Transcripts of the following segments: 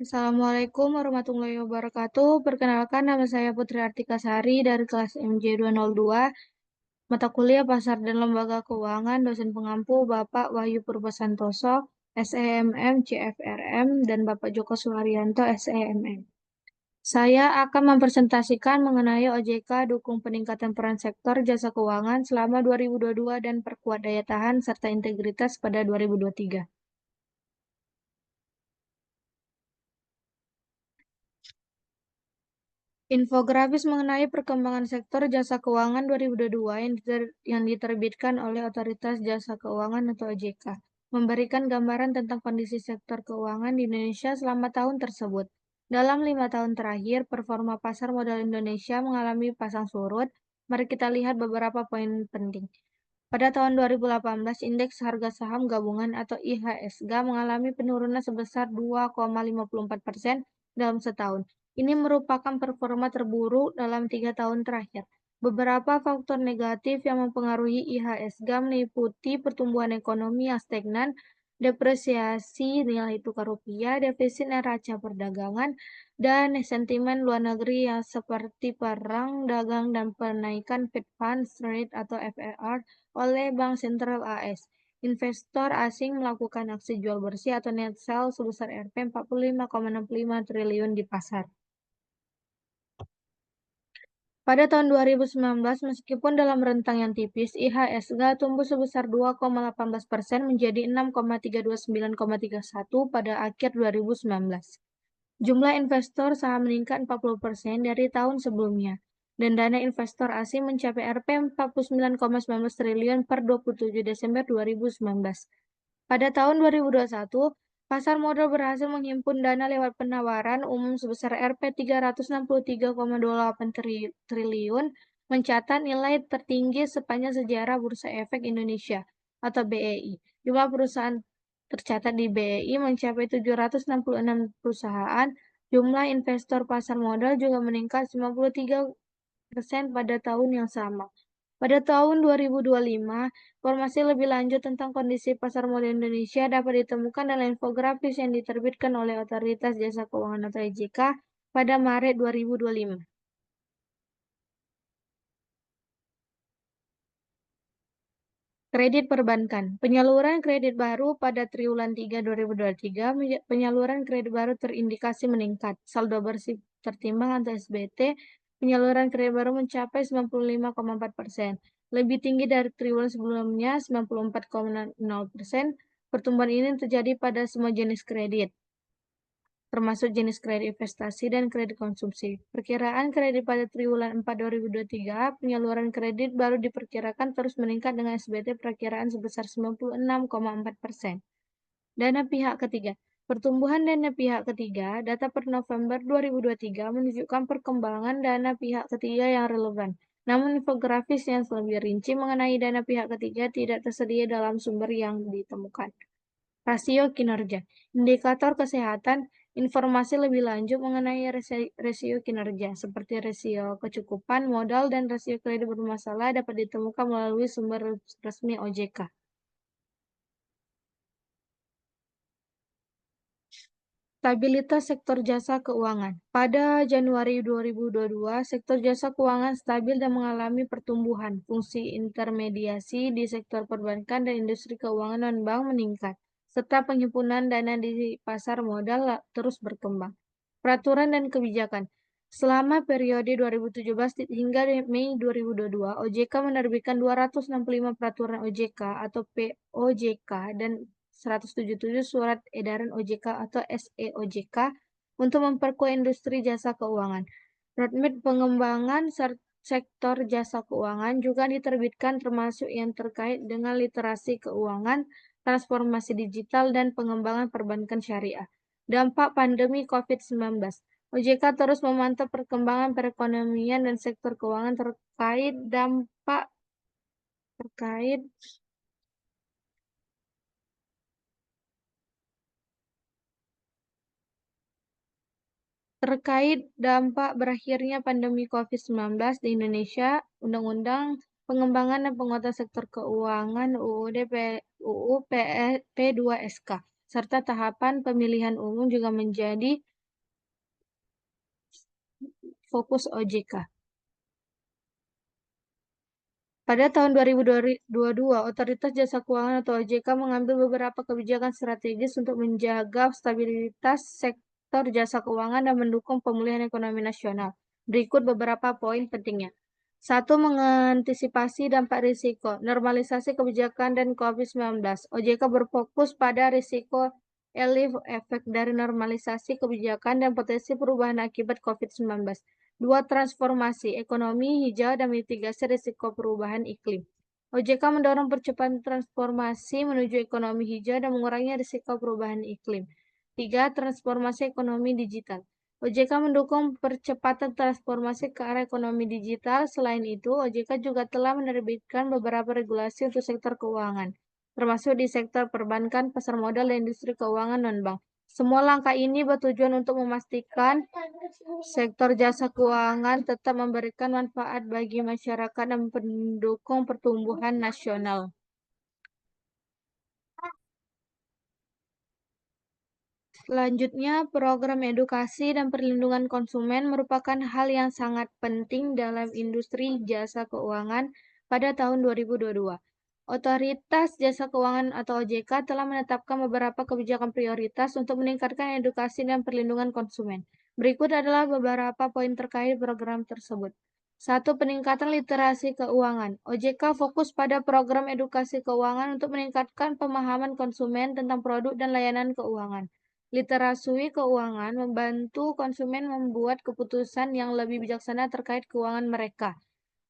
Assalamualaikum warahmatullahi wabarakatuh. Perkenalkan, nama saya Putri Artika Sari dari kelas MJ202, mata kuliah Pasar dan Lembaga Keuangan, dosen pengampu Bapak Wahyu Purwosantoso, SEMM, CFRM, dan Bapak Joko Suharyanto, SEMM. Saya akan mempresentasikan mengenai OJK dukung peningkatan peran sektor jasa keuangan selama 2022 dan perkuat daya tahan serta integritas pada 2023. Infografis mengenai perkembangan sektor jasa keuangan 2022 yang diterbitkan oleh Otoritas Jasa Keuangan atau OJK, memberikan gambaran tentang kondisi sektor keuangan di Indonesia selama tahun tersebut. Dalam 5 tahun terakhir, performa pasar modal Indonesia mengalami pasang surut. Mari kita lihat beberapa poin penting. Pada tahun 2018, indeks harga saham gabungan atau IHSG mengalami penurunan sebesar 2,54% dalam setahun. Ini merupakan performa terburuk dalam 3 tahun terakhir. Beberapa faktor negatif yang mempengaruhi IHSG meliputi pertumbuhan ekonomi yang stagnan, depresiasi nilai tukar rupiah, defisit neraca perdagangan, dan sentimen luar negeri yang seperti perang dagang dan penaikan Fed Funds Rate atau FRR oleh Bank Sentral AS. Investor asing melakukan aksi jual bersih atau net sell sebesar Rp 45,65 triliun di pasar. Pada tahun 2019, meskipun dalam rentang yang tipis, IHSG tumbuh sebesar 2,18% menjadi 6,329,31 pada akhir 2019. Jumlah investor saham meningkat 40% dari tahun sebelumnya, dan dana investor asing mencapai Rp 49,19 triliun per 27 Desember 2019. Pada tahun 2021, pasar modal berhasil menghimpun dana lewat penawaran umum sebesar Rp 363,28 triliun, mencatat nilai tertinggi sepanjang sejarah Bursa Efek Indonesia atau BEI. Jumlah perusahaan tercatat di BEI mencapai 766 perusahaan. Jumlah investor pasar modal juga meningkat 93% pada tahun yang sama. Pada tahun 2025, informasi lebih lanjut tentang kondisi pasar modal Indonesia dapat ditemukan dalam infografis yang diterbitkan oleh Otoritas Jasa Keuangan atau OJK pada Maret 2025. Kredit perbankan. Penyaluran kredit baru pada triwulan 3 2023, penyaluran kredit baru terindikasi meningkat. Saldo bersih tertimbang atau SBT, penyaluran kredit baru mencapai 95,4%. Lebih tinggi dari triwulan sebelumnya, 94,0%. Pertumbuhan ini terjadi pada semua jenis kredit, termasuk jenis kredit investasi dan kredit konsumsi. Perkiraan kredit pada triwulan 4 2023, penyaluran kredit baru diperkirakan terus meningkat dengan SBT perkiraan sebesar 96,4%. Dana pihak ketiga. Pertumbuhan dana pihak ketiga, data per November 2023 menunjukkan perkembangan dana pihak ketiga yang relevan. Namun infografis yang lebih rinci mengenai dana pihak ketiga tidak tersedia dalam sumber yang ditemukan. Rasio kinerja. Indikator kesehatan, informasi lebih lanjut mengenai rasio kinerja, seperti rasio kecukupan modal dan rasio kredit bermasalah dapat ditemukan melalui sumber resmi OJK. Stabilitas sektor jasa keuangan. Pada Januari 2022, sektor jasa keuangan stabil dan mengalami pertumbuhan. Fungsi intermediasi di sektor perbankan dan industri keuangan non-bank meningkat, serta penghimpunan dana di pasar modal terus berkembang. Peraturan dan kebijakan. Selama periode 2017 hingga Mei 2022, OJK menerbitkan 265 peraturan OJK atau POJK dan 177 Surat Edaran OJK atau SEOJK untuk memperkuat industri jasa keuangan. Roadmap pengembangan sektor jasa keuangan juga diterbitkan termasuk yang terkait dengan literasi keuangan, transformasi digital, dan pengembangan perbankan syariah. Dampak pandemi COVID-19. OJK terus memantau perkembangan perekonomian dan sektor keuangan terkait dampak berakhirnya pandemi COVID-19 di Indonesia, Undang-Undang Pengembangan dan Penguatan Sektor Keuangan UU P2SK, serta tahapan pemilihan umum juga menjadi fokus OJK. Pada tahun 2022, Otoritas Jasa Keuangan atau OJK mengambil beberapa kebijakan strategis untuk menjaga stabilitas sektor jasa keuangan dan mendukung pemulihan ekonomi nasional. Berikut beberapa poin pentingnya. Satu, mengantisipasi dampak risiko, normalisasi kebijakan dan COVID-19. OJK berfokus pada risiko efek dari normalisasi kebijakan dan potensi perubahan akibat COVID-19. Dua, transformasi ekonomi hijau dan mitigasi risiko perubahan iklim. OJK mendorong percepatan transformasi menuju ekonomi hijau dan mengurangi risiko perubahan iklim. Tiga, transformasi ekonomi digital. OJK mendukung percepatan transformasi ke arah ekonomi digital. Selain itu, OJK juga telah menerbitkan beberapa regulasi untuk sektor keuangan, termasuk di sektor perbankan, pasar modal, dan industri keuangan non-bank. Semua langkah ini bertujuan untuk memastikan sektor jasa keuangan tetap memberikan manfaat bagi masyarakat dan mendukung pertumbuhan nasional. Selanjutnya, program edukasi dan perlindungan konsumen merupakan hal yang sangat penting dalam industri jasa keuangan pada tahun 2022. Otoritas Jasa Keuangan atau OJK telah menetapkan beberapa kebijakan prioritas untuk meningkatkan edukasi dan perlindungan konsumen. Berikut adalah beberapa poin terkait program tersebut. Satu, peningkatan literasi keuangan. OJK fokus pada program edukasi keuangan untuk meningkatkan pemahaman konsumen tentang produk dan layanan keuangan. Literasi keuangan membantu konsumen membuat keputusan yang lebih bijaksana terkait keuangan mereka.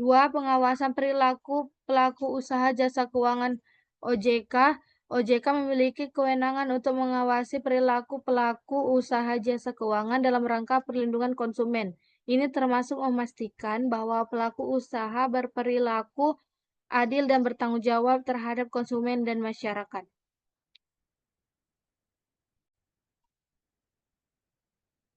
Dua, pengawasan perilaku pelaku usaha jasa keuangan OJK. OJK memiliki kewenangan untuk mengawasi perilaku pelaku usaha jasa keuangan dalam rangka perlindungan konsumen. Ini termasuk memastikan bahwa pelaku usaha berperilaku adil dan bertanggung jawab terhadap konsumen dan masyarakat.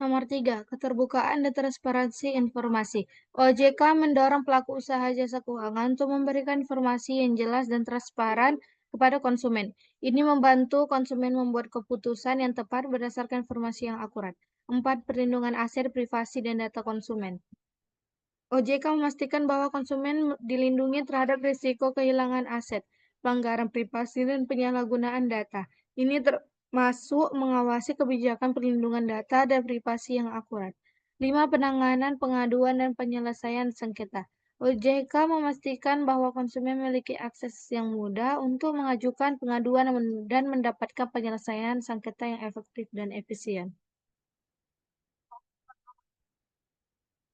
Nomor 3, keterbukaan dan transparansi informasi. OJK mendorong pelaku usaha jasa keuangan untuk memberikan informasi yang jelas dan transparan kepada konsumen. Ini membantu konsumen membuat keputusan yang tepat berdasarkan informasi yang akurat. 4, perlindungan aset privasi dan data konsumen. OJK memastikan bahwa konsumen dilindungi terhadap risiko kehilangan aset, pelanggaran privasi, dan penyalahgunaan data. Ini termasuk mengawasi kebijakan perlindungan data dan privasi yang akurat. 5, penanganan pengaduan dan penyelesaian sengketa. OJK memastikan bahwa konsumen memiliki akses yang mudah untuk mengajukan pengaduan dan mendapatkan penyelesaian sengketa yang efektif dan efisien.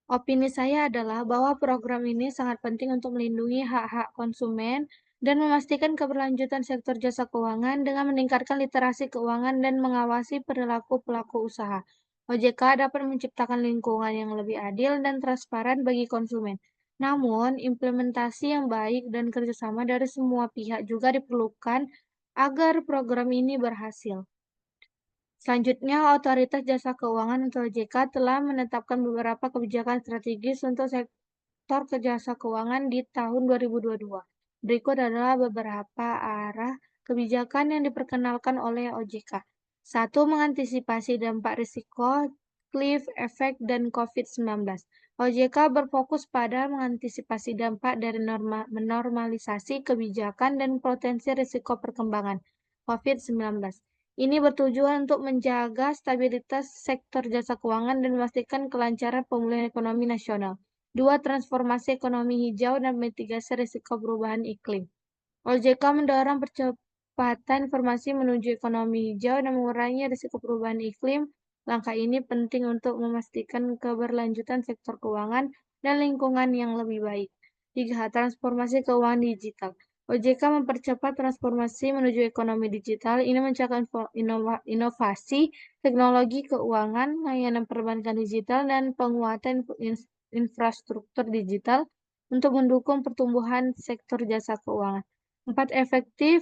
Opini saya adalah bahwa program ini sangat penting untuk melindungi hak-hak konsumen dan memastikan keberlanjutan sektor jasa keuangan dengan meningkatkan literasi keuangan dan mengawasi perilaku pelaku usaha. OJK dapat menciptakan lingkungan yang lebih adil dan transparan bagi konsumen. Namun, implementasi yang baik dan kerjasama dari semua pihak juga diperlukan agar program ini berhasil. Selanjutnya, Otoritas Jasa Keuangan atau OJK telah menetapkan beberapa kebijakan strategis untuk sektor jasa keuangan di tahun 2022. Berikut adalah beberapa arah kebijakan yang diperkenalkan oleh OJK. Satu, mengantisipasi dampak risiko cliff effect dan COVID-19. OJK berfokus pada mengantisipasi dampak dari menormalisasi kebijakan dan potensi risiko perkembangan COVID-19. Ini bertujuan untuk menjaga stabilitas sektor jasa keuangan dan memastikan kelancaran pemulihan ekonomi nasional. Dua, transformasi ekonomi hijau dan mitigasi risiko perubahan iklim. OJK mendorong percepatan informasi menuju ekonomi hijau dan mengurangi risiko perubahan iklim. Langkah ini penting untuk memastikan keberlanjutan sektor keuangan dan lingkungan yang lebih baik. Tiga, transformasi keuangan digital. OJK mempercepat transformasi menuju ekonomi digital. Ini mencakup inovasi, teknologi keuangan, layanan perbankan digital, dan penguatan infrastruktur digital untuk mendukung pertumbuhan sektor jasa keuangan. 4, efektif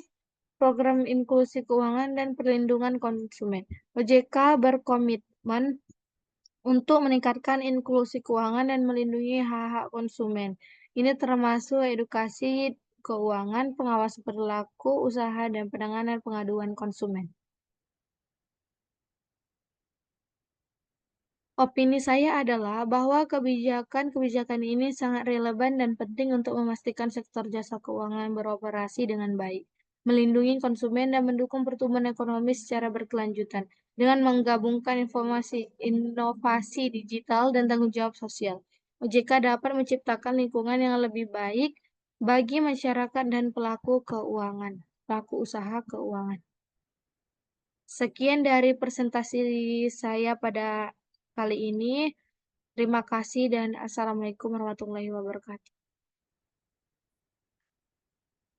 program inklusi keuangan dan perlindungan konsumen. OJK berkomitmen untuk meningkatkan inklusi keuangan dan melindungi hak-hak konsumen. Ini termasuk edukasi keuangan, pengawasan perilaku usaha, dan penanganan pengaduan konsumen. Opini saya adalah bahwa kebijakan-kebijakan ini sangat relevan dan penting untuk memastikan sektor jasa keuangan beroperasi dengan baik, melindungi konsumen dan mendukung pertumbuhan ekonomi secara berkelanjutan. Dengan menggabungkan inovasi digital dan tanggung jawab sosial, OJK dapat menciptakan lingkungan yang lebih baik bagi masyarakat dan pelaku usaha keuangan. Sekian dari presentasi saya pada kali ini. Terima kasih dan assalamualaikum warahmatullahi wabarakatuh.